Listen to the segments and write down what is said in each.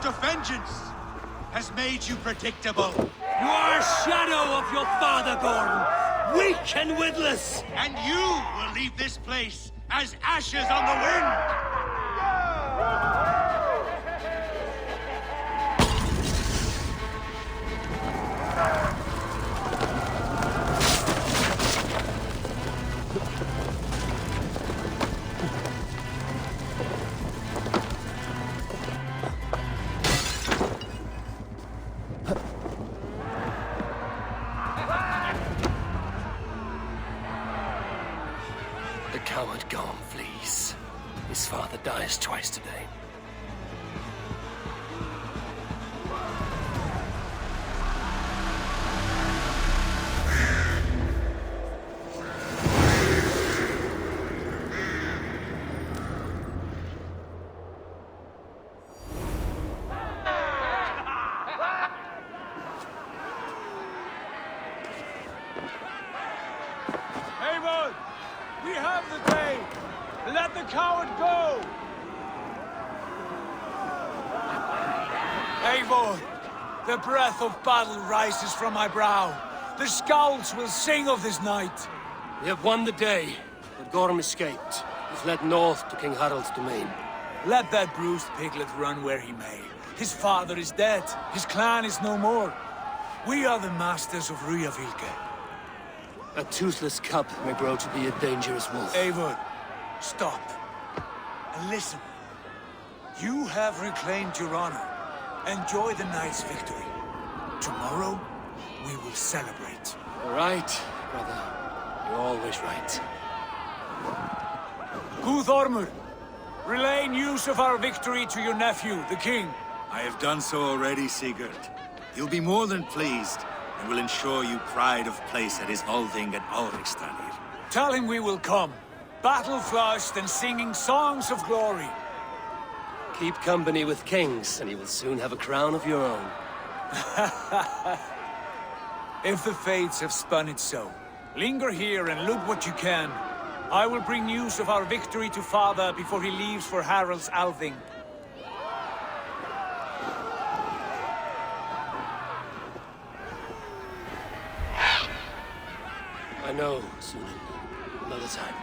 of vengeance has made you predictable. You are a shadow of your father, Gordon. Weak and witless. And you will leave this place as ashes on the wind. The coward Gorm flees. His father dies twice today. Eivor! We have the day! Let the coward go! Eivor! The breath of battle rises from my brow. The Scouts will sing of this night. We have won the day, but Gorm escaped. He fled north to King Harald's domain. Let that bruised piglet run where he may. His father is dead. His clan is no more. We are the masters of Rüyavilke. A toothless cub may grow to be a dangerous wolf. Eivor, stop. And listen. You have reclaimed your honor. Enjoy the night's victory. Tomorrow, we will celebrate. You're right, brother. You're always right. Guthormur, relay news of our victory to your nephew, the king. I have done so already, Sigurd. He'll be more than pleased, and will ensure you pride of place at his Althing at Ulrichstanir. Tell him we will come, battle-flushed and singing songs of glory. Keep company with kings, and you will soon have a crown of your own. If the fates have spun it so, linger here and loot what you can. I will bring news of our victory to father before he leaves for Harald's Althing. I know, soon. Another time.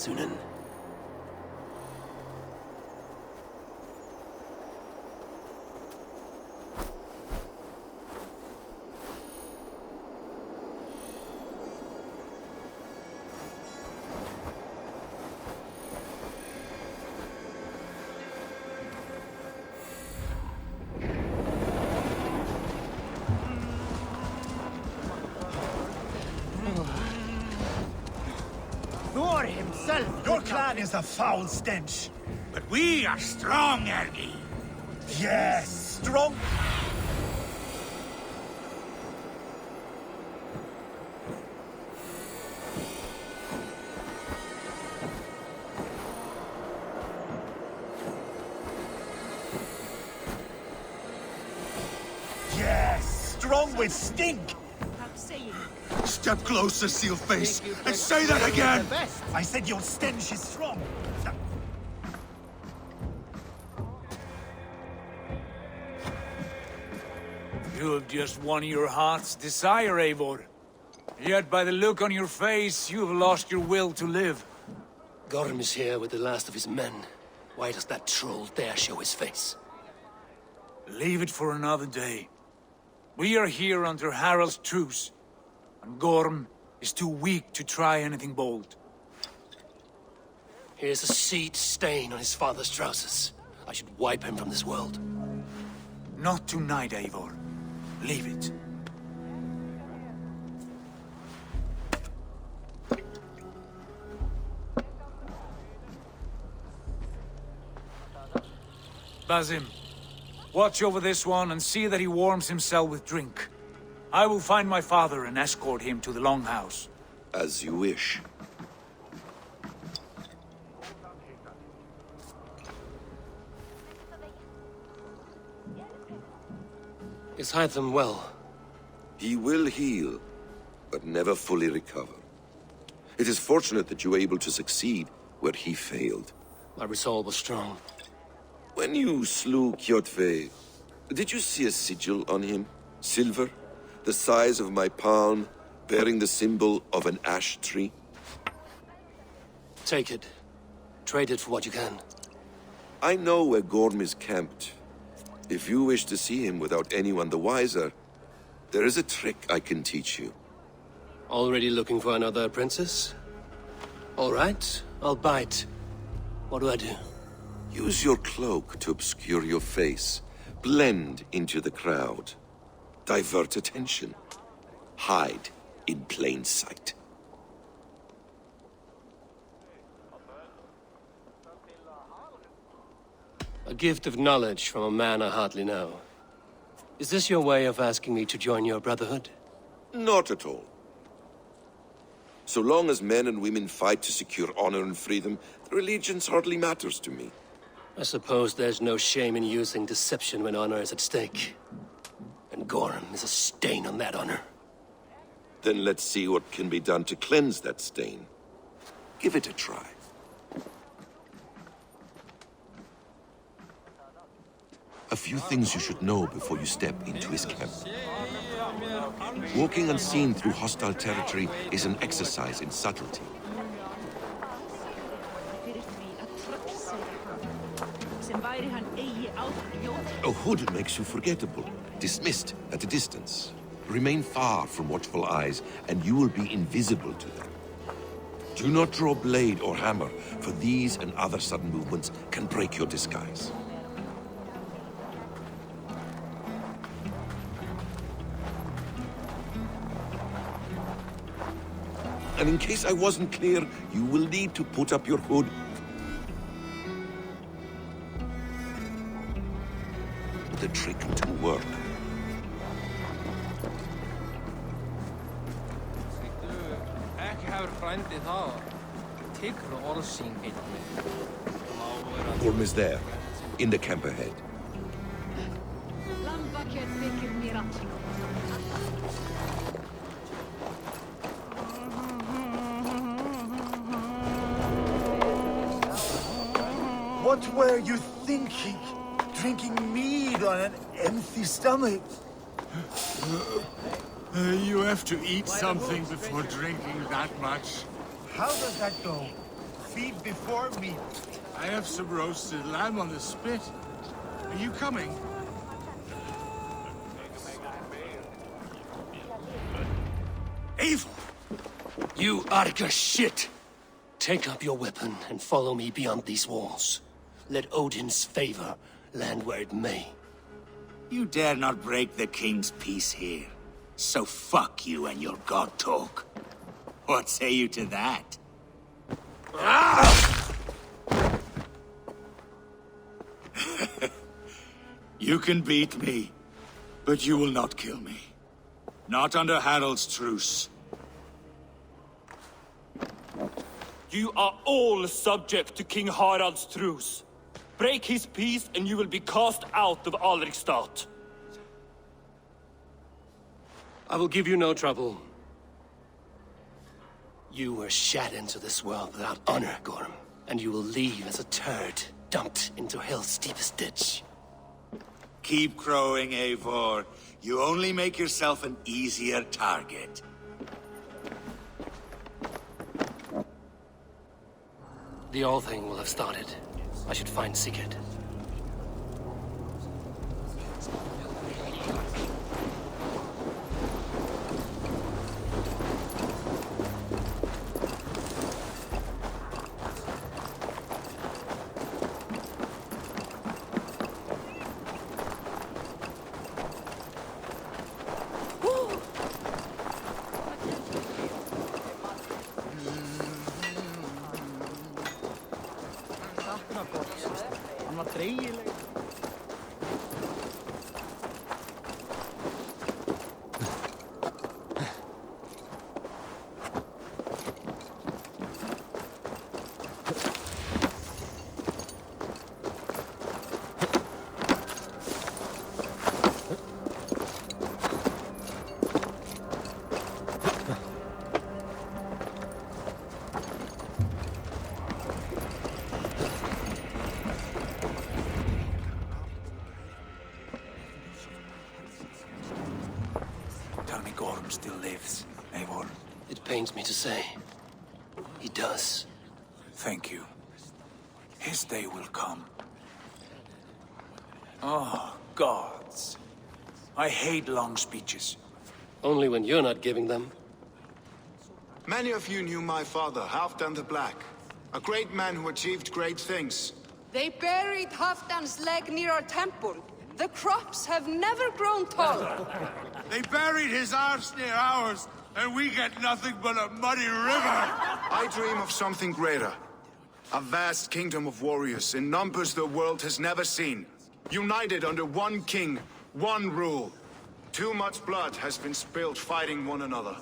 Sunan. Thor himself! Your clan is a foul stench. But we are strong, Ergi. Yes, strong. Yes, strong with stink. Step closer, Sealface, and say that again! I said your stench is strong. You have just won your heart's desire, Eivor. Yet by the look on your face, you have lost your will to live. Gorm is here with the last of his men. Why does that troll dare show his face? Leave it for another day. We are here under Harald's truce, and Gorm is too weak to try anything bold. Here's a seed stain on his father's trousers. I should wipe him from this world. Not tonight, Eivor. Leave it. Basim, watch over this one and see that he warms himself with drink. I will find my father and escort him to the Longhouse. As you wish. Is Hytham well? He will heal, but never fully recover. It is fortunate that you were able to succeed where he failed. My resolve was strong. When you slew Kjotve, did you see a sigil on him? Silver, the size of my palm, bearing the symbol of an ash tree? Take it. Trade it for what you can. I know where Gorm is camped. If you wish to see him without anyone the wiser, there is a trick I can teach you. Already looking for another princess? All right, I'll bite. What do I do? Use your cloak to obscure your face. Blend into the crowd. Divert attention. Hide in plain sight. A gift of knowledge from a man I hardly know. Is this your way of asking me to join your brotherhood? Not at all. So long as men and women fight to secure honor and freedom, their allegiance hardly matters to me. I suppose there's no shame in using deception when honor is at stake. And Gorm is a stain on that honor. Then let's see what can be done to cleanse that stain. Give it a try. A few things you should know before you step into his camp. Walking unseen through hostile territory is an exercise in subtlety. A hood makes you forgettable, dismissed at a distance. Remain far from watchful eyes, and you will be invisible to them. Do not draw blade or hammer, for these and other sudden movements can break your disguise. And in case I wasn't clear, you will need to put up your hood. The trick to work. Gorm is there, in the camp ahead. What were you thinking? Drinking mead on an empty stomach? You have to eat something before drinking that much. How does that go? feed before me. I have some roasted lamb on the spit. Are you coming? Eivor! You Arga shit! Take up your weapon and follow me beyond these walls. Let Odin's favor land where it may. You dare not break the king's peace here. So fuck you and your god talk. What say you to that? You can beat me, but you will not kill me. Not under Harald's truce. You are all subject to King Harald's truce. Break his peace and you will be cast out of Alrikstad. I will give you no trouble. You were shat into this world without honor, Gorm, and you will leave as a turd, dumped into hell's deepest ditch. Keep crowing, Eivor. You only make yourself an easier target. The All Thing will have started. I should find Sigurd. Hann var dreigileg. Tell me Gorm still lives, Eivor. It pains me to say. He does. Thank you. His day will come. Oh, gods. I hate long speeches. Only when you're not giving them. Many of you knew my father, Halfdan the Black. A great man who achieved great things. They buried Halfdan's leg near our temple. The crops have never grown taller. They buried his arse near ours, and we get nothing but a muddy river. I dream of something greater. A vast kingdom of warriors in numbers the world has never seen. United under one king, one rule. Too much blood has been spilled fighting one another.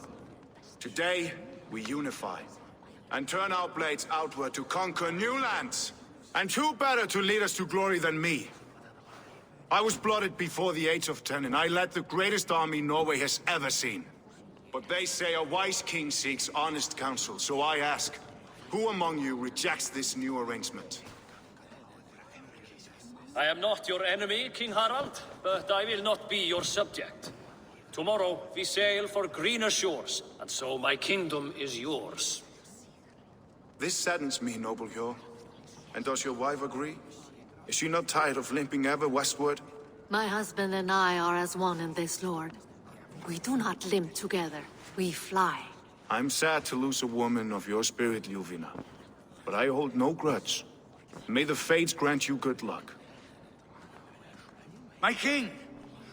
Today, we unify. And turn our blades outward to conquer new lands. And who better to lead us to glory than me? I was blooded before the age of 10, and I led the greatest army Norway has ever seen. But they say a wise king seeks honest counsel, so I ask, who among you rejects this new arrangement? I am not your enemy, King Harald, but I will not be your subject. Tomorrow we sail for greener shores, and so my kingdom is yours. This saddens me, noble Hjor. And does your wife agree? Is she not tired of limping ever westward? My husband and I are as one in this, Lord. We do not limp together. We fly. I'm sad to lose a woman of your spirit, Ljuvina. But I hold no grudge. May the fates grant you good luck. My king,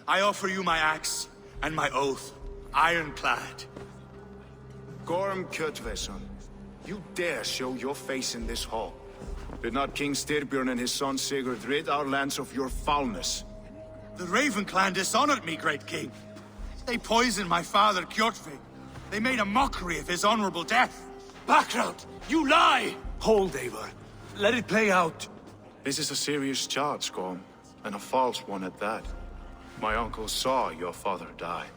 I offer you my axe and my oath, ironclad. Gorm Kjotveson, you dare show your face in this hall. Did not King Styrbjörn and his son Sigurd rid our lands of your foulness? The Raven clan dishonored me, great king. They poisoned my father, Kjotve. They made a mockery of his honorable death. Background! You lie! Hold, Eivor. Let it play out. This is a serious charge, Gorm, and a false one at that. My uncle saw your father die.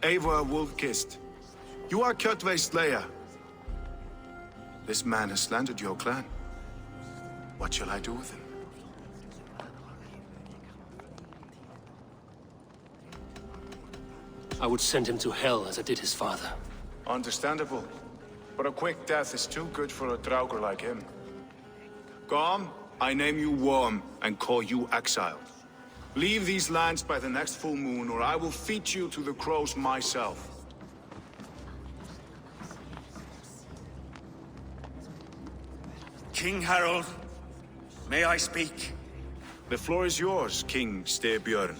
Eivor Wolf-Kissed, you are Kjotve's slayer. This man has slandered your clan. What shall I do with him? I would send him to hell as I did his father. Understandable. But a quick death is too good for a Draugr like him. Gorm, I name you Worm and call you exiled. Leave these lands by the next full moon, or I will feed you to the crows myself. King Harold, may I speak? The floor is yours, King Styrbjörn.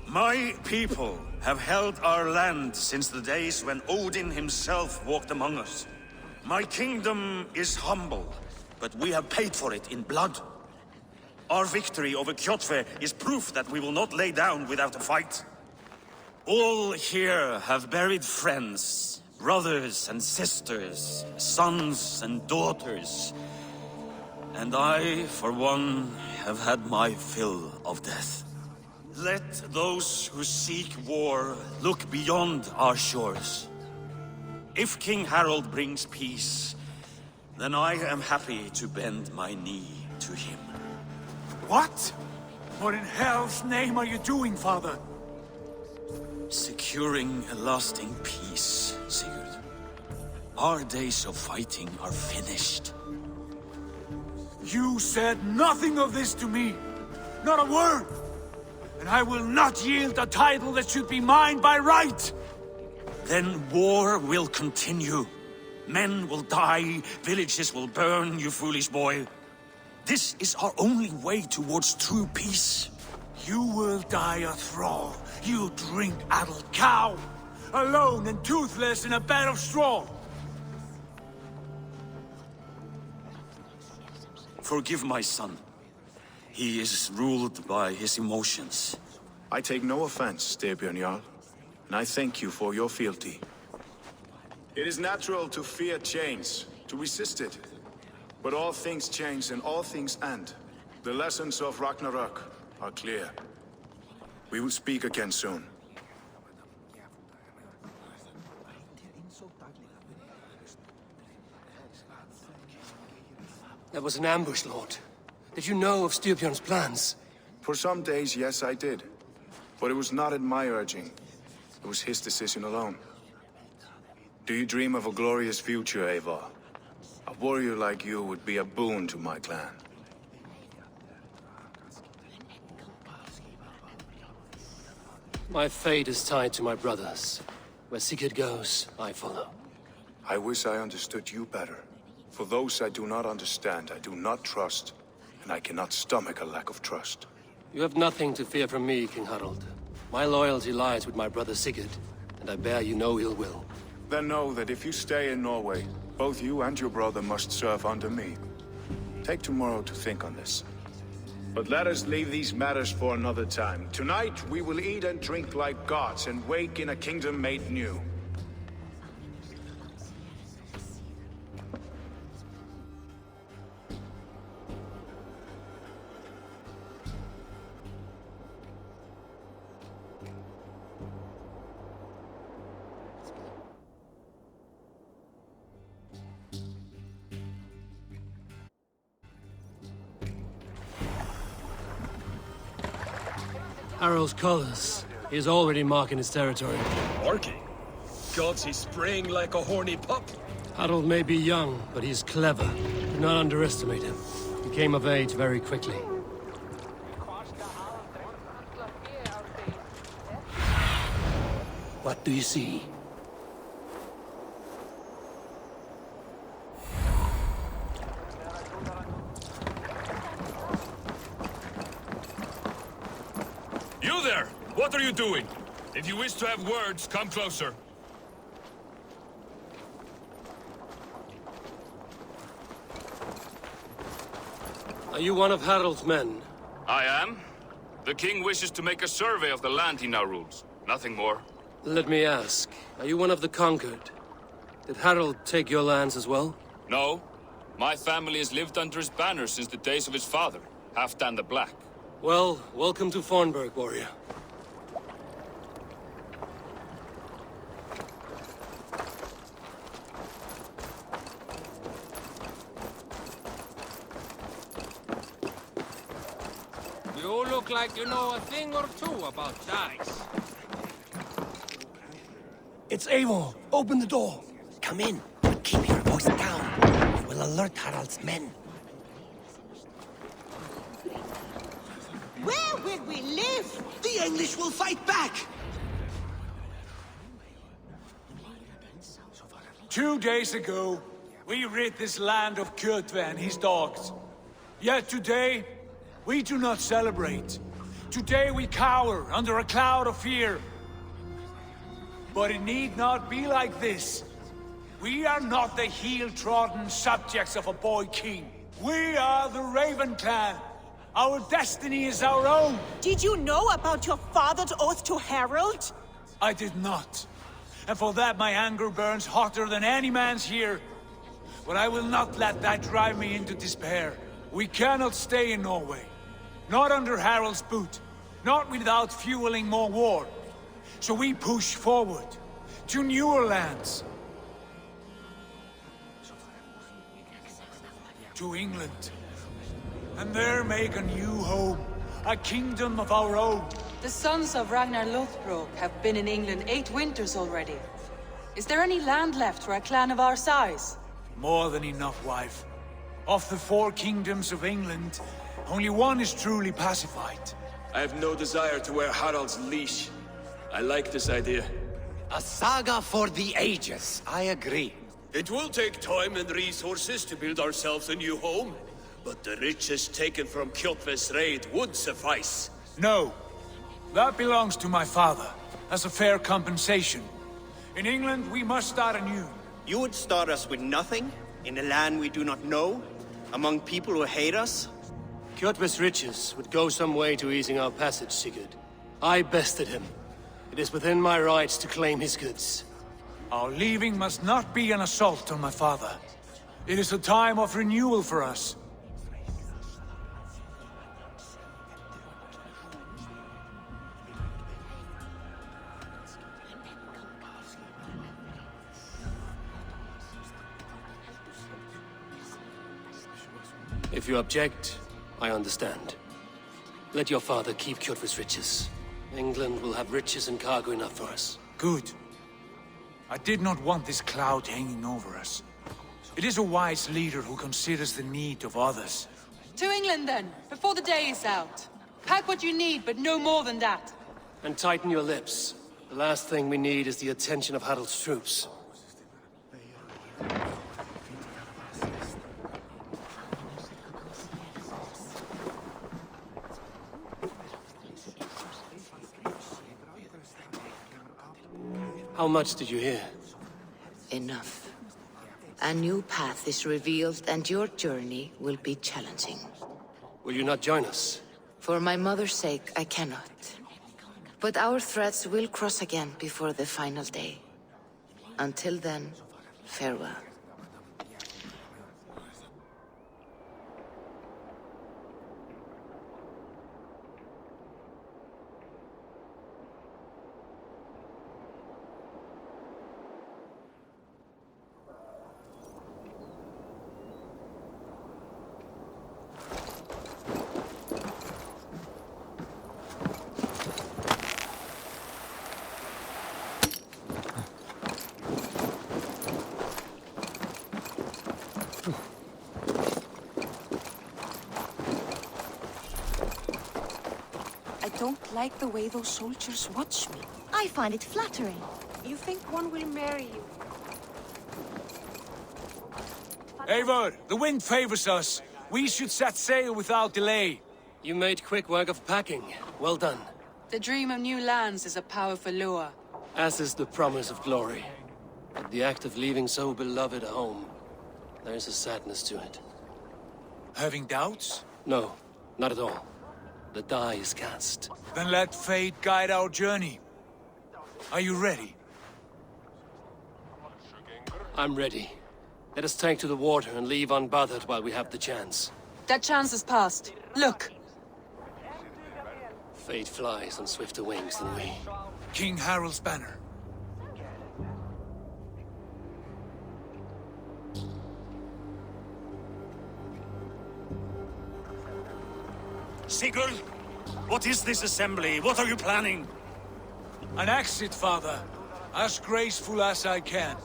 My people have held our land since the days when Odin himself walked among us. My kingdom is humble, but we have paid for it in blood. Our victory over Kjotve is proof that we will not lay down without a fight. All here have buried friends, brothers and sisters, sons and daughters. And I, for one, have had my fill of death. Let those who seek war look beyond our shores. If King Harold brings peace, then I am happy to bend my knee to him. What? What in hell's name are you doing, father? Securing a lasting peace, Sigurd. Our days of fighting are finished. You said nothing of this to me. Not a word. And I will not yield a title that should be mine by right. Then war will continue. Men will die, villages will burn, you foolish boy. This is our only way towards true peace. You will die a thrall. You drink-addled cow. Alone and toothless in a bed of straw. Forgive my son. He is ruled by his emotions. I take no offense, Styrbjörn Jarl, and I thank you for your fealty. It is natural to fear change, to resist it. But all things change and all things end. The lessons of Ragnarok are clear. We will speak again soon. That was an ambush, Lord. Did you know of Styrbjörn's plans? For some days, yes, I did. But it was not at my urging. It was his decision alone. Do you dream of a glorious future, Eivor? A warrior like you would be a boon to my clan. My fate is tied to my brothers. Where Sigurd goes, I follow. I wish I understood you better. For those I do not understand, I do not trust, and I cannot stomach a lack of trust. You have nothing to fear from me, King Harald. My loyalty lies with my brother Sigurd, and I bear you no ill will. Then know that if you stay in Norway, both you and your brother must serve under me. Take tomorrow to think on this. But let us leave these matters for another time. Tonight, we will eat and drink like gods and wake in a kingdom made new. Harald's colors. He is already marking his territory. Marking? Gods, he's spraying like a horny pup. Harald may be young, but he's clever. Do not underestimate him. He came of age very quickly. What do you see? You there! What are you doing? If you wish to have words, come closer. Are you one of Harald's men? I am. The king wishes to make a survey of the land he now rules. Nothing more. Let me ask, are you one of the conquered? Did Harald take your lands as well? No. My family has lived under his banner since the days of his father, Halfdan the Black. Well, welcome to Fornburg, warrior. You look like you know a thing or two about dice. It's Eivor. Open the door. Come in, but keep voice down. We will alert Harald's men. Where will we live? The English will fight back! 2 days ago, we rid this land of Kjotve and his dogs. Yet today, we do not celebrate. Today we cower under a cloud of fear. But it need not be like this. We are not the heel-trodden subjects of a boy king. We are the Raven Clan. Our destiny is our own. Did you know about your father's oath to Harald? I did not. And for that my anger burns hotter than any man's here. But I will not let that drive me into despair. We cannot stay in Norway. Not under Harald's boot. Not without fueling more war. So we push forward to newer lands. To England. And there make a new home. A kingdom of our own. The sons of Ragnar Lothbrok have been in England 8 winters already. Is there any land left for a clan of our size? More than enough, wife. Of the 4 kingdoms of England, only one is truly pacified. I have no desire to wear Harald's leash. I like this idea. A saga for the ages, I agree. It will take time and resources to build ourselves a new home, but the riches taken from Kjotve's raid would suffice. No. That belongs to my father, as a fair compensation. In England, we must start anew. You would start us with nothing? In a land we do not know? Among people who hate us? Kjotve's riches would go some way to easing our passage, Sigurd. I bested him. It is within my rights to claim his goods. Our leaving must not be an assault on my father. It is a time of renewal for us. If you object, I understand. Let your father keep Kjotve's riches. England will have riches and cargo enough for us. Good. I did not want this cloud hanging over us. It is a wise leader who considers the need of others. To England then, before the day is out. Pack what you need, but no more than that. And tighten your lips. The last thing we need is the attention of Harald's troops. How much did you hear? Enough. A new path is revealed and your journey will be challenging. Will you not join us? For my mother's sake, I cannot. But our threads will cross again before the final day. Until then, farewell. I don't like the way those soldiers watch me. I find it flattering. You think one will marry you? Eivor, the wind favors us. We should set sail without delay. You made quick work of packing. Well done. The dream of new lands is a powerful lure. As is the promise of glory. But the act of leaving so beloved a home, there's a sadness to it. Having doubts? No, not at all. The die is cast. Then let fate guide our journey. Are you ready? I'm ready. Let us take to the water and leave unbothered while we have the chance. That chance is past. Look! Fate flies on swifter wings than we. King Harald's banner. Sigurd, what is this assembly? What are you planning? An exit, father. As graceful as I can.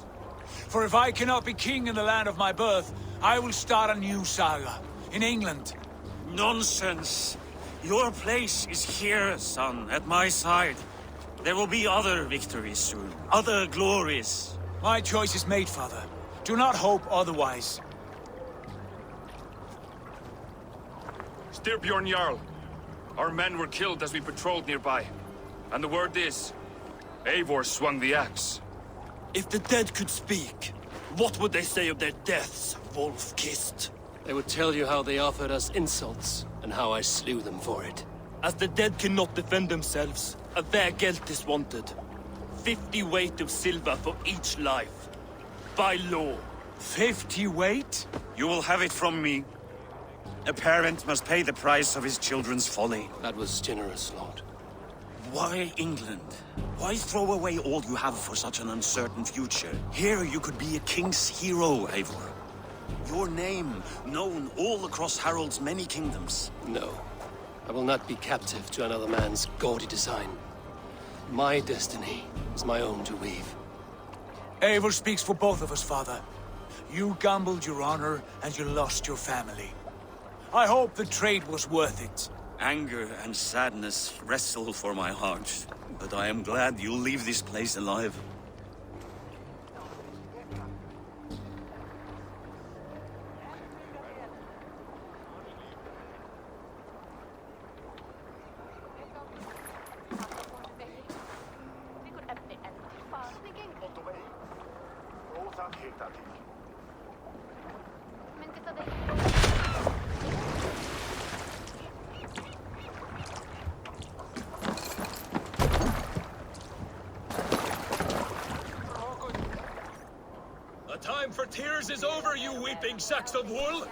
For if I cannot be king in the land of my birth, I will start a new saga. In England. Nonsense! Your place is here, son, at my side. There will be other victories soon. Other glories. My choice is made, father. Do not hope otherwise. Styrbjorn Jarl. Our men were killed as we patrolled nearby. And the word is, Eivor swung the axe. If the dead could speak, what would they say of their deaths, wolf-kissed? They would tell you how they offered us insults, and how I slew them for it. As the dead cannot defend themselves, a vergelt is wanted. 50 weight of silver for each life. By law. 50 weight? You will have it from me. A parent must pay the price of his children's folly. That was generous, Lord. Why England? Why throw away all you have for such an uncertain future? Here you could be a king's hero, Eivor. Your name known all across Harald's many kingdoms. No. I will not be captive to another man's gaudy design. My destiny is my own to weave. Eivor speaks for both of us, father. You gambled your honor, and you lost your family. I hope the trade was worth it. Anger and sadness wrestle for my heart, but I am glad you'll leave this place alive. The time for tears is over, you weeping sacks of wool!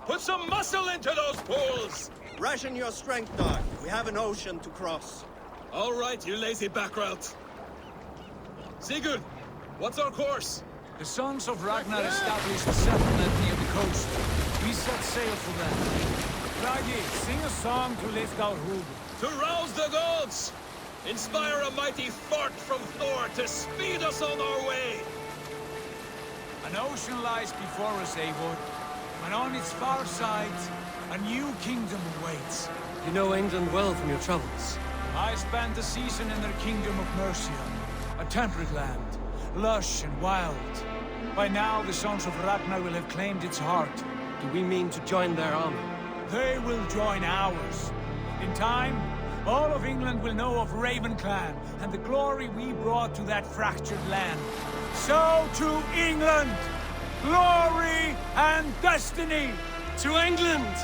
Put some muscle into those pools! Ration your strength, dog. We have an ocean to cross. All right, you lazy backrout. Sigurd, what's our course? The sons of Ragnar established a settlement near the coast. We set sail for them. Bragi, sing a song to lift our hood. To rouse the gods! Inspire a mighty fart from Thor to speed us on our way! An ocean lies before us, Eivor, and on its far side, a new kingdom awaits. You know England well from your travels. I spent a season in their kingdom of Mercia, a temperate land, lush and wild. By now, the sons of Ragnar will have claimed its heart. Do we mean to join their army? They will join ours. In time, all of England will know of Raven Clan and the glory we brought to that fractured land. So to England! Glory and destiny! To England!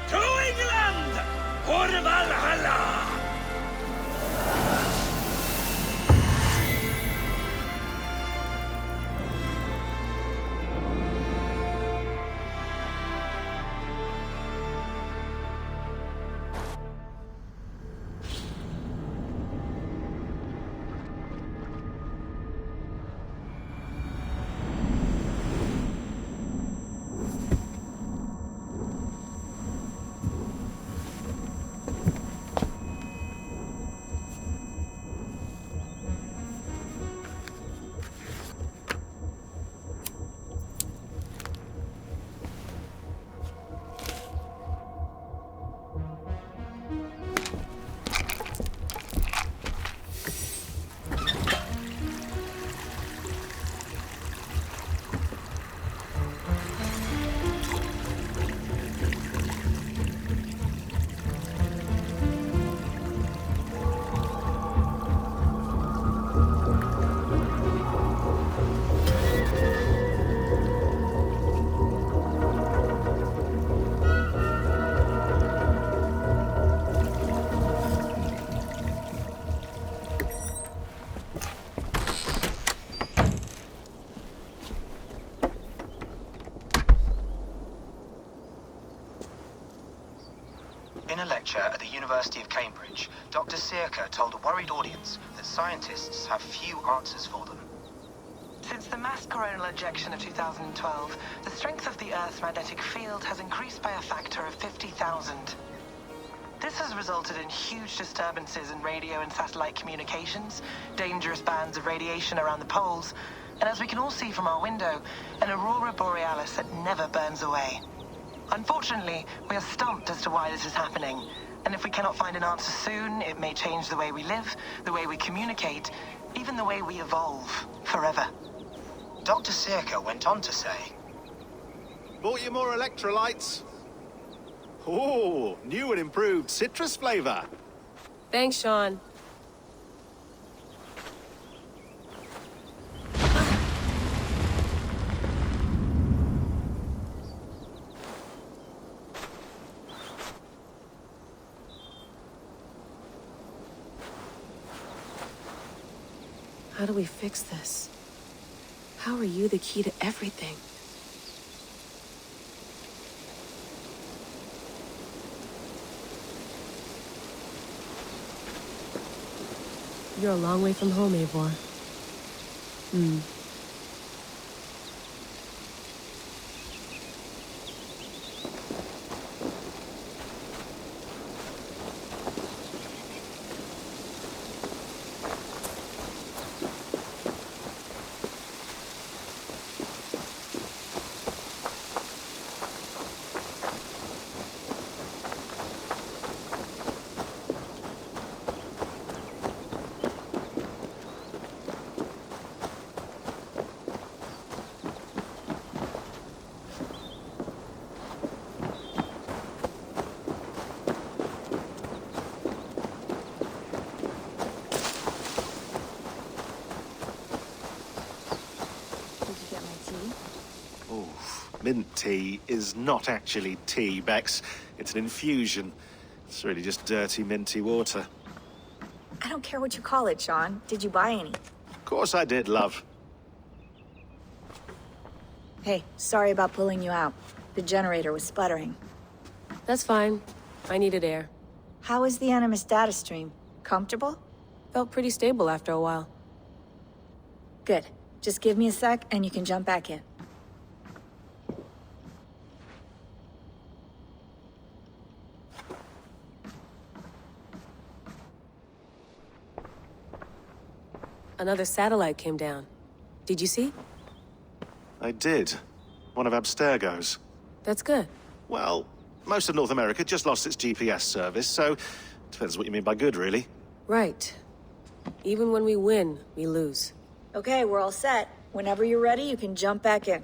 To England! For Valhalla! In a lecture at the University of Cambridge, Dr. Sirka told a worried audience that scientists have few answers for them. Since the mass coronal ejection of 2012, the strength of the Earth's magnetic field has increased by a factor of 50,000. This has resulted in huge disturbances in radio and satellite communications, dangerous bands of radiation around the poles, And as we can all see from our window, an aurora borealis that never burns away. Unfortunately, we are stumped as to why this is happening. And if we cannot find an answer soon, it may change the way we live, the way we communicate, even the way we evolve, forever. Dr. Circa went on to say, Bought you more electrolytes? Oh, new and improved citrus flavor. Thanks, Sean. How do we fix this? How are you the key to everything? You're a long way from home, Eivor. Mint tea is not actually tea, Bex. It's an infusion. It's really just dirty, minty water. I don't care what you call it, Sean. Did you buy any? Of course I did, love. Hey, sorry about pulling you out. The generator was sputtering. That's fine. I needed air. How is the Animus data stream? Comfortable? Felt pretty stable after a while. Good. Just give me a sec and you can jump back in. Another satellite came down. Did you see? I did. One of Abstergo's. That's good. Well, most of North America just lost its GPS service, so depends what you mean by good, really. Right. Even when we win, we lose. Okay, we're all set. Whenever you're ready, you can jump back in.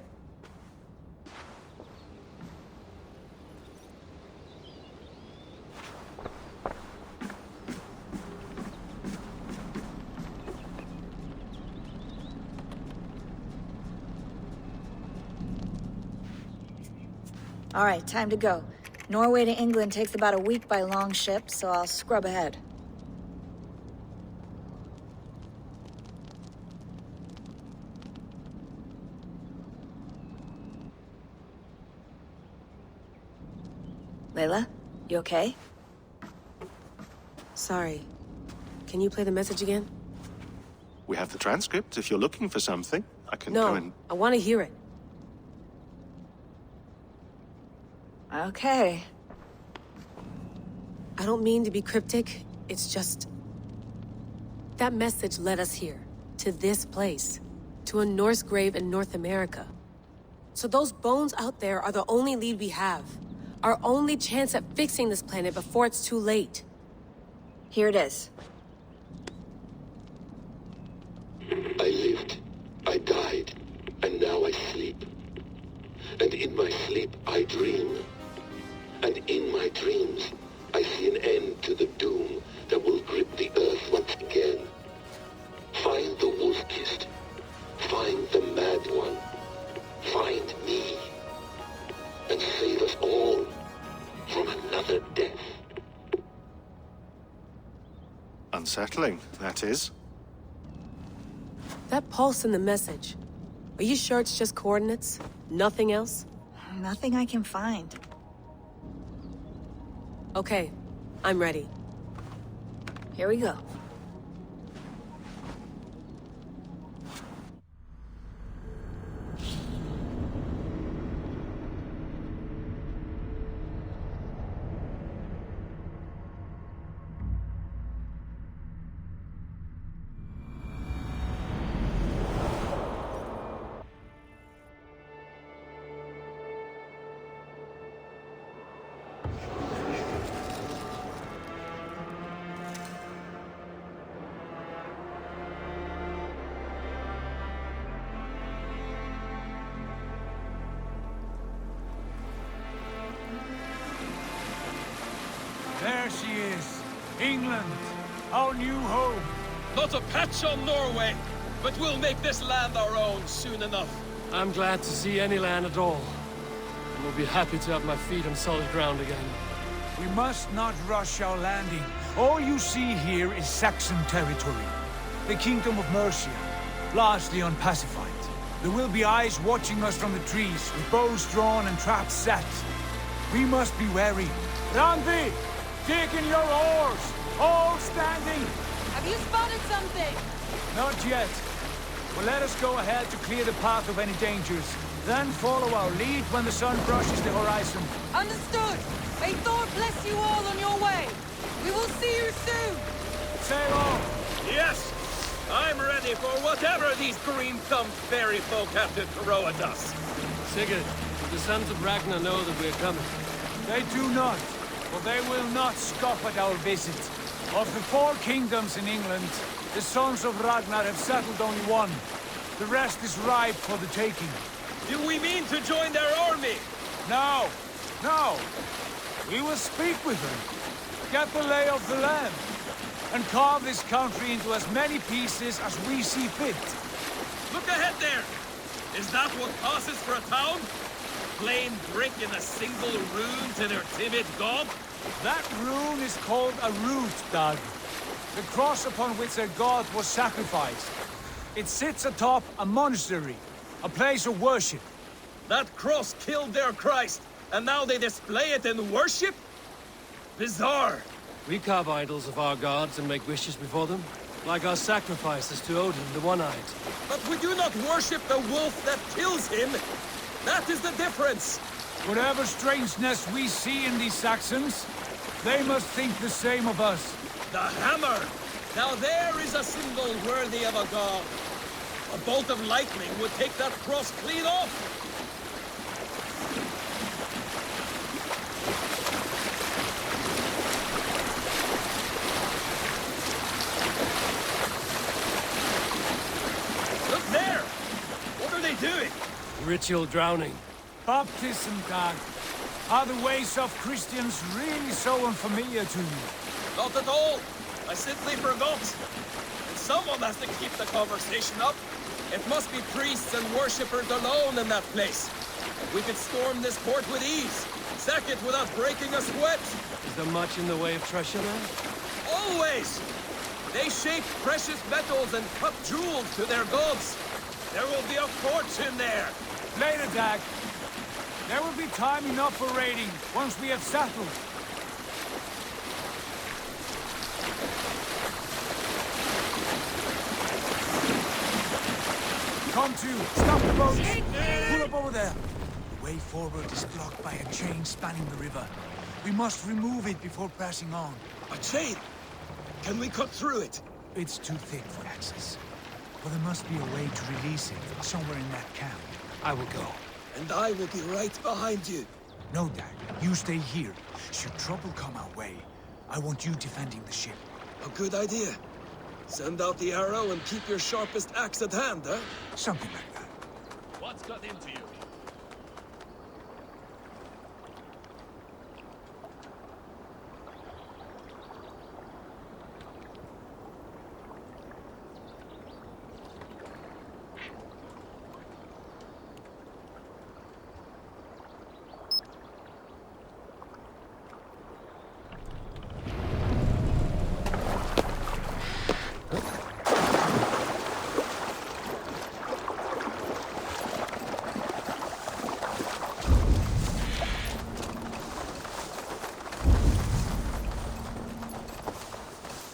All right, time to go. Norway to England takes about a week by long ship, so I'll scrub ahead. Layla, you okay? Sorry. Can you play the message again? We have the transcript. If you're looking for something, I can No, go and... I want to hear it. Okay. I don't mean to be cryptic. It's just... That message led us here. To this place. To a Norse grave in North America. So those bones out there are the only lead we have. Our only chance at fixing this planet before it's too late. Here it is. I lived, I died, and now I sleep. And in my sleep I dream. And in my dreams, I see an end to the doom that will grip the earth once again. Find the wolf-kissed. Find the mad one. Find me. And save us all from another death. Unsettling, that is. That pulse in the message. Are you sure it's just coordinates? Nothing else? Nothing I can find. Okay, I'm ready. Here we go. There she is. England, our new home. Not a patch on Norway, but we'll make this land our own soon enough. I'm glad to see any land at all. And will be happy to have my feet on solid ground again. We must not rush our landing. All you see here is Saxon territory. The Kingdom of Mercia, largely unpacified. There will be eyes watching us from the trees, with bows drawn and traps set. We must be wary. Randi! Dig in your oars! All standing! Have you spotted something? Not yet. Well, let us go ahead to clear the path of any dangers. Then follow our lead when the sun brushes the horizon. Understood! May Thor bless you all on your way! We will see you soon! Sail on! Yes! I'm ready for whatever these green-thumbed fairy folk have to throw at us. Sigurd, the sons of Ragnar know that we're coming. They do not, for they will not scoff at our visit. Of the 4 kingdoms in England, the sons of Ragnar have settled only one. The rest is ripe for the taking. Do we mean to join their army? No, no. We will speak with them, get the lay of the land, and carve this country into as many pieces as we see fit. Look ahead there! Is that what passes for a town? Plain brick in a single rune to their timid god? That rune is called a root, Dag. The cross upon which their god was sacrificed. It sits atop a monastery, a place of worship. That cross killed their Christ, and now they display it in worship? Bizarre. We carve idols of our gods and make wishes before them, like our sacrifices to Odin, the One-Eyed. But we do not worship the wolf that kills him. That is the difference. Whatever strangeness we see in these Saxons, they must think the same of us. The hammer! Now there is a symbol worthy of a god. A bolt of lightning would take that cross clean off. Look there! What are they doing? Ritual drowning. Baptism, Dag. Are the ways of Christians really so unfamiliar to you? Not at all. I simply forgot. And someone has to keep the conversation up. It must be priests and worshippers alone in that place. We could storm this port with ease. Sack it without breaking a sweat. Is there much in the way of treasure there? Always! They shape precious metals and cut jewels to their gods. There will be a fortune there. Later, Dag. There will be time enough for raiding, once we have settled. Come to! Stop the boats! Pull up over there! The way forward is blocked by a chain spanning the river. We must remove it before passing on. A chain? Can we cut through it? It's too thick for access. But there must be a way to release it, somewhere in that camp. I will go. And I will be right behind you. No, Dag. You stay here. Should trouble come our way, I want you defending the ship. A good idea. Send out the arrow and keep your sharpest axe at hand, huh? Something like that. What's got into you?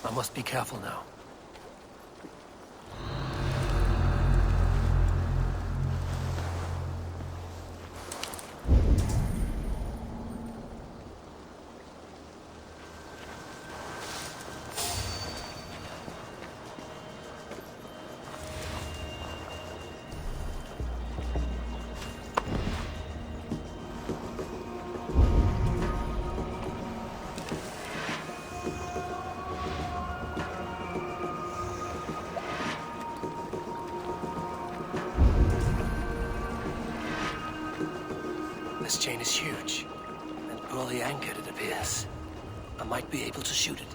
I must be careful now. This chain is huge, and poorly anchored, it appears. I might be able to shoot it.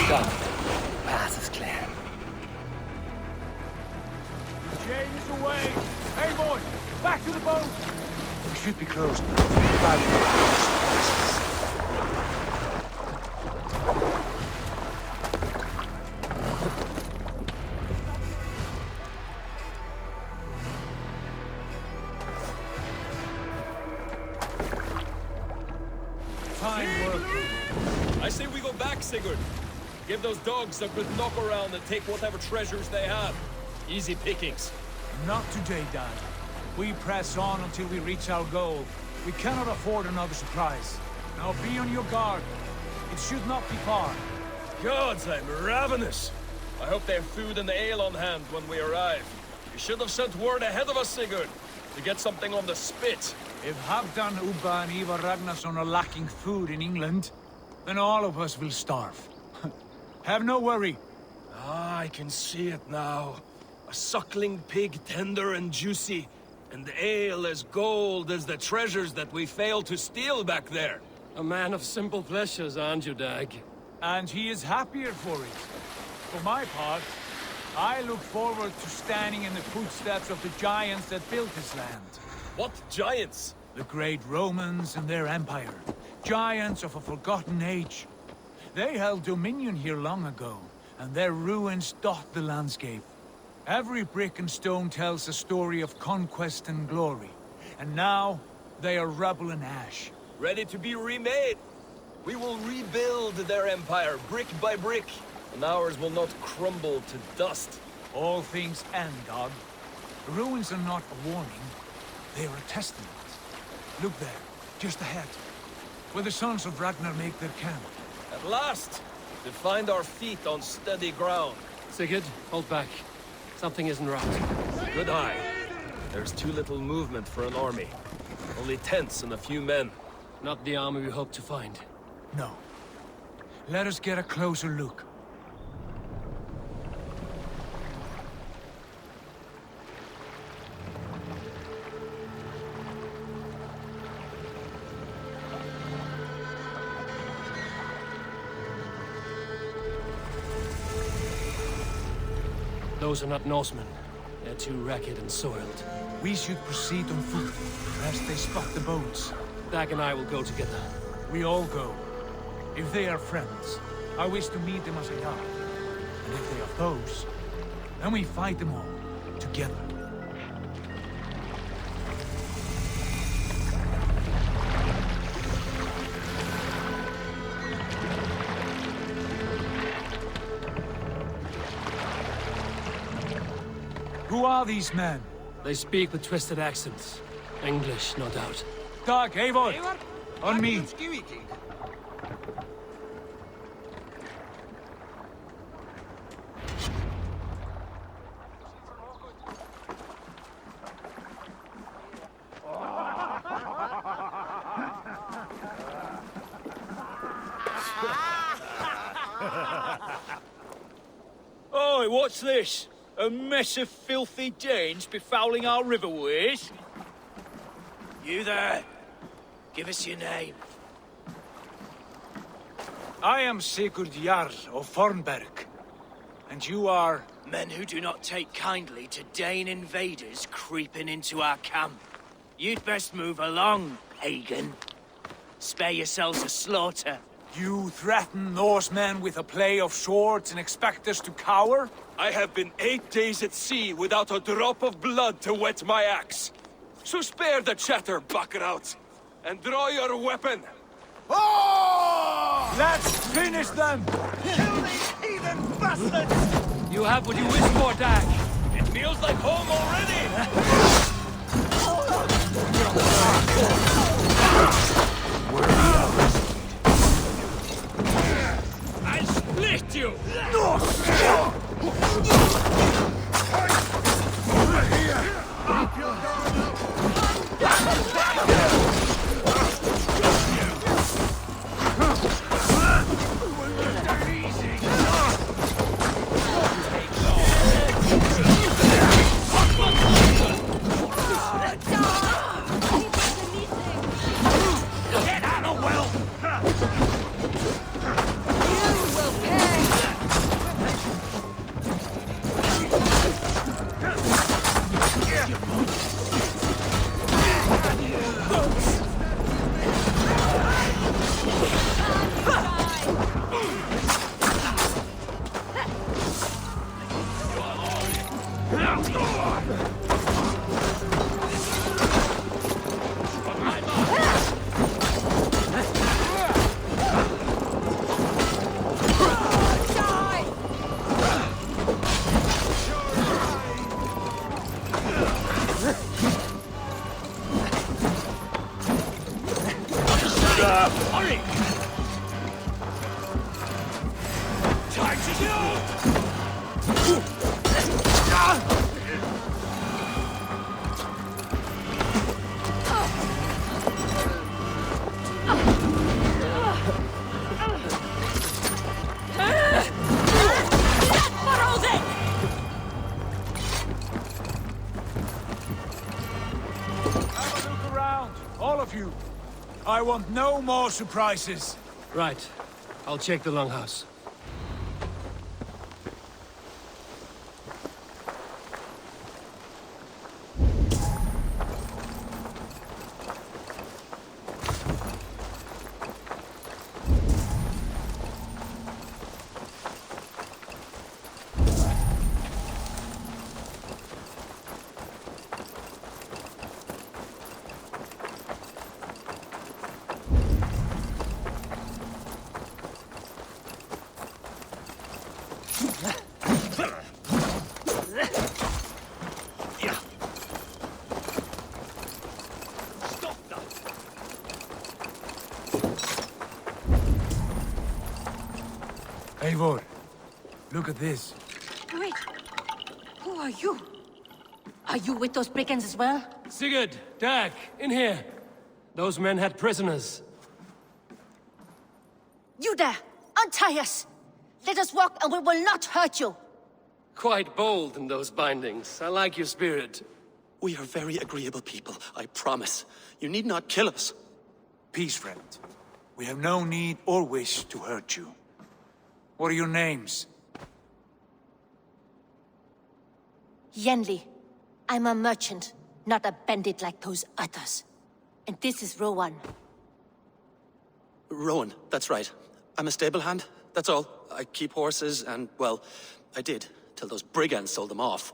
Done. Path is clear. James away! Hey, boy! Back to the boat! We should be close. Fine work. I say we go back, Sigurd. Give those dogs a good knock around and take whatever treasures they have. Easy pickings. Not today, Dad. We press on until we reach our goal. We cannot afford another surprise. Now be on your guard. It should not be far. Gods, I'm ravenous. I hope they have food and ale on hand when we arrive. You should have sent word ahead of us, Sigurd, to get something on the spit. If Halfdan, Ubba, and Ivar Ragnarsson are lacking food in England, then all of us will starve. Have no worry. Ah, I can see it now. A suckling pig, tender and juicy, and ale as gold as the treasures that we failed to steal back there. A man of simple pleasures, aren't you, Dag? And he is happier for it. For my part, I look forward to standing in the footsteps of the giants that built this land. What giants? The great Romans and their empire. Giants of a forgotten age. They held dominion here long ago, and their ruins dot the landscape. Every brick and stone tells a story of conquest and glory. And now, they are rubble and ash. Ready to be remade. We will rebuild their empire, brick by brick, and ours will not crumble to dust. All things end, Dog. The ruins are not a warning, they are a testament. Look there, just ahead, where the sons of Ragnar make their camp. At last, to find our feet on steady ground. Sigurd, hold back. Something isn't right. Good eye. There's too little movement for an army. Only tents and a few men. Not the army we hope to find. No. Let us get a closer look. Those are not Norsemen. They're too ragged and soiled. We should proceed on foot, lest they spot the boats. Dag and I will go together. We all go. If they are friends, I wish to meet them as they are. And if they are foes, then we fight them all, together. Who are these men? They speak with twisted accents. English, no doubt. Dag, Eivor! On me! Oi, what's this? A mess of filthy Danes befouling our riverways? You there? Give us your name. I am Sigurd Jarl of Fornberg. And you are... Men who do not take kindly to Dane invaders creeping into our camp. You'd best move along, pagan. Spare yourselves a slaughter. You threaten Norsemen with a play of swords and expect us to cower? I have been 8 days at sea without a drop of blood to wet my axe. So spare the chatter, buckerouts, and draw your weapon. Oh! Let's finish them! Kill these heathen bastards! You have what you wish for, Dag. It feels like home already! I'll split you! Get out of well! Hurry! Time to Have a look around, all of you. I want no more surprises. Right. I'll check the longhouse. Eivor, look at this. Wait. Who are you? Are you with those brigands as well? Sigurd, Dag, in here. Those men had prisoners. You there! Untie us! Let us walk and we will not hurt you! Quite bold in those bindings. I like your spirit. We are very agreeable people, I promise. You need not kill us. Peace, friend. We have no need or wish to hurt you. What are your names? Yenli. I'm a merchant, not a bandit like those others. And this is Rowan. Rowan, that's right. I'm a stable hand, that's all. I keep horses and, well, I did, till those brigands sold them off.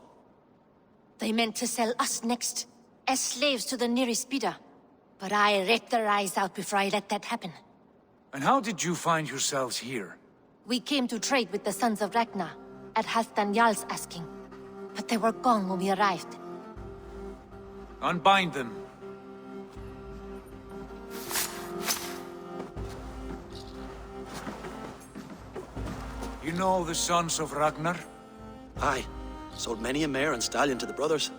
They meant to sell us next, as slaves to the nearest bidder. But I ripped their eyes out before I let that happen. And how did you find yourselves here? We came to trade with the Sons of Ragnar, at Halfdan Jarl's asking. But they were gone when we arrived. Unbind them. You know the Sons of Ragnar? Aye. Sold many a mare and stallion to the brothers.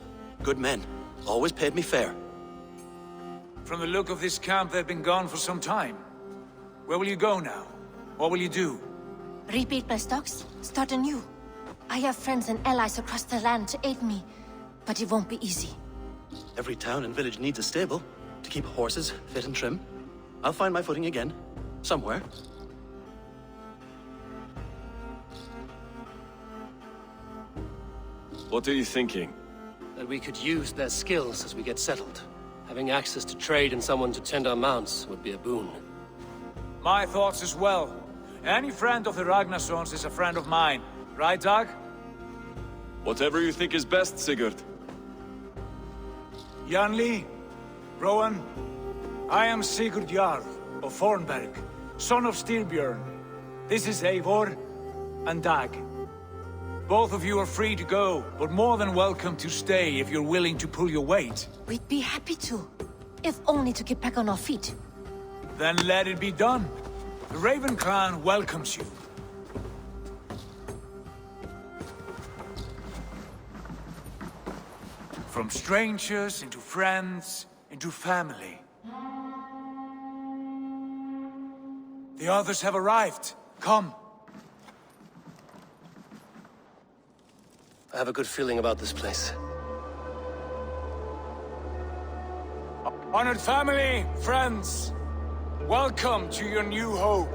Good men. Always paid me fair. From the look of this camp, they've been gone for some time. Where will you go now? What will you do? Rebuild my stocks, start anew. I have friends and allies across the land to aid me, but it won't be easy. Every town and village needs a stable to keep horses fit and trim. I'll find my footing again. Somewhere. What are you thinking? That we could use their skills as we get settled. Having access to trade and someone to tend our mounts would be a boon. My thoughts as well. Any friend of the Ragnarsons is a friend of mine. Right, Dag? Whatever you think is best, Sigurd. Janli, Rowan, I am Sigurd Jarl of Fornberg, son of Styrbjörn. This is Eivor and Dag. Both of you are free to go, but more than welcome to stay if you're willing to pull your weight. We'd be happy to, if only to get back on our feet. Then let it be done. The Raven Clan welcomes you. From strangers into friends, into family. The others have arrived. Come. I have a good feeling about this place. Honored family, friends, welcome to your new home.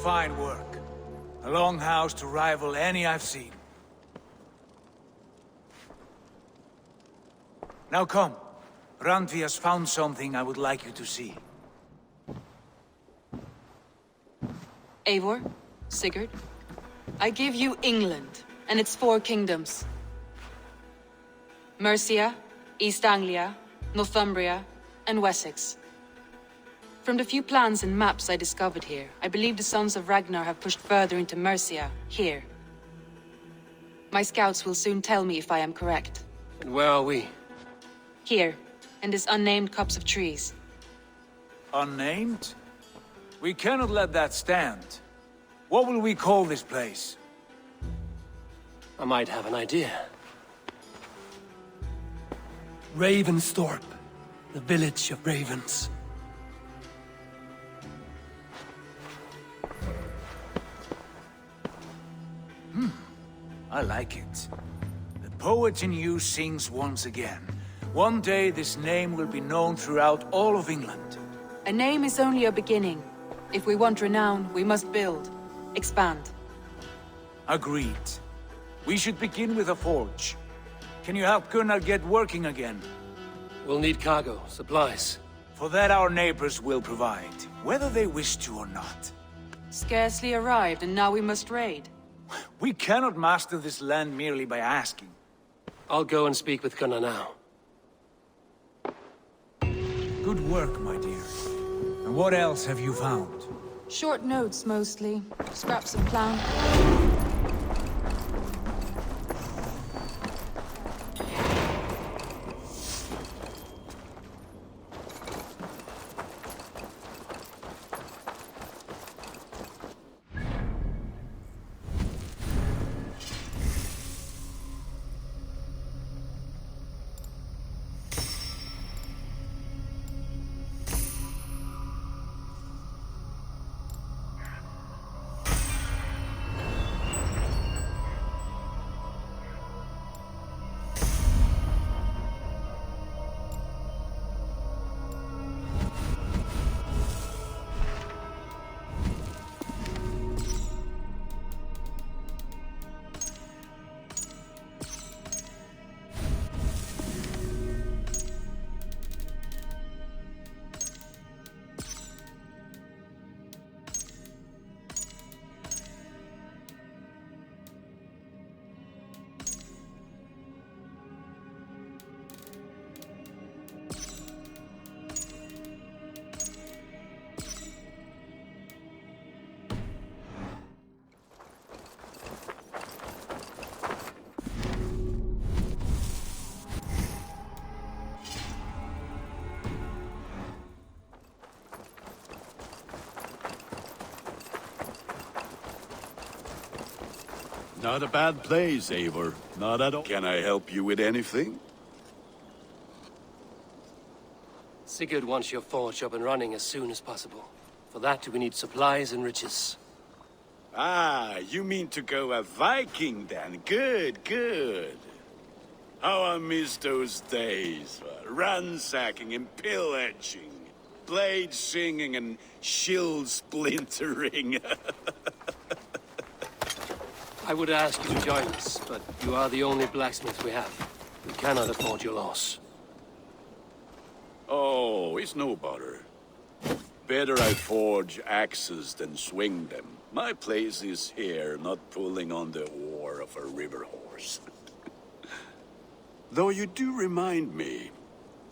Fine work. A longhouse to rival any I've seen. Now come. Randvi has found something I would like you to see. Eivor, Sigurd, I give you England and its 4 kingdoms. Mercia, East Anglia, Northumbria, and Wessex. From the few plans and maps I discovered here, I believe the Sons of Ragnar have pushed further into Mercia, here. My scouts will soon tell me if I am correct. And where are we? Here, in this unnamed copse of trees. Unnamed? We cannot let that stand. What will we call this place? I might have an idea. Ravensthorpe, the village of ravens. I like it. The poet in you sings once again. One day this name will be known throughout all of England. A name is only a beginning. If we want renown, we must build, expand. Agreed. We should begin with a forge. Can you help Gunnar get working again? We'll need cargo, supplies. For that our neighbors will provide, whether they wish to or not. Scarcely arrived, and now we must raid. We cannot master this land merely by asking. I'll go and speak with Gunnar now. Good work, my dear. And what else have you found? Short notes, mostly. Scraps of plan. Not a bad place, Eivor. Not at all. Can I help you with anything? Sigurd wants your forge up and running as soon as possible. For that, we need supplies and riches. Ah, you mean to go a Viking then? Good, good. How I miss those days. Ransacking and pillaging. Blade singing and shield splintering. I would ask you to join us, but you are the only blacksmith we have. We cannot afford your loss. Oh, it's no bother. Better I forge axes than swing them. My place is here, not pulling on the oar of a river horse. Though you do remind me,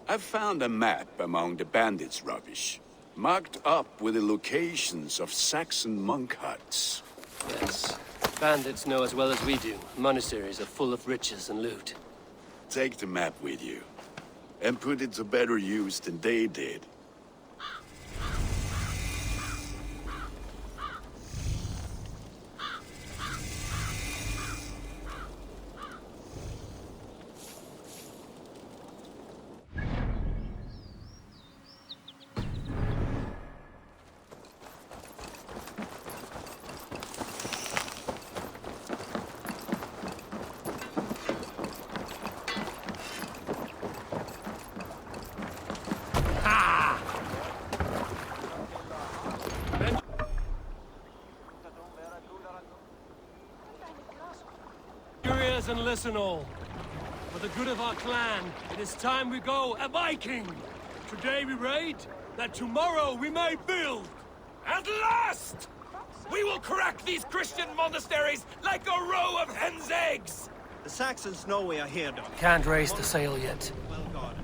I found a map among the bandits' rubbish, marked up with the locations of Saxon monk huts. Yes. Bandits know as well as we do. Monasteries are full of riches and loot. Take the map with you, and put it to better use than they did. And listen all. For the good of our clan, it is time we go a Viking! Today we raid, that tomorrow we may build! At last! We will crack these Christian monasteries like a row of hen's eggs! The Saxons know we are here, Doc. Can't raise the sail yet. I'm not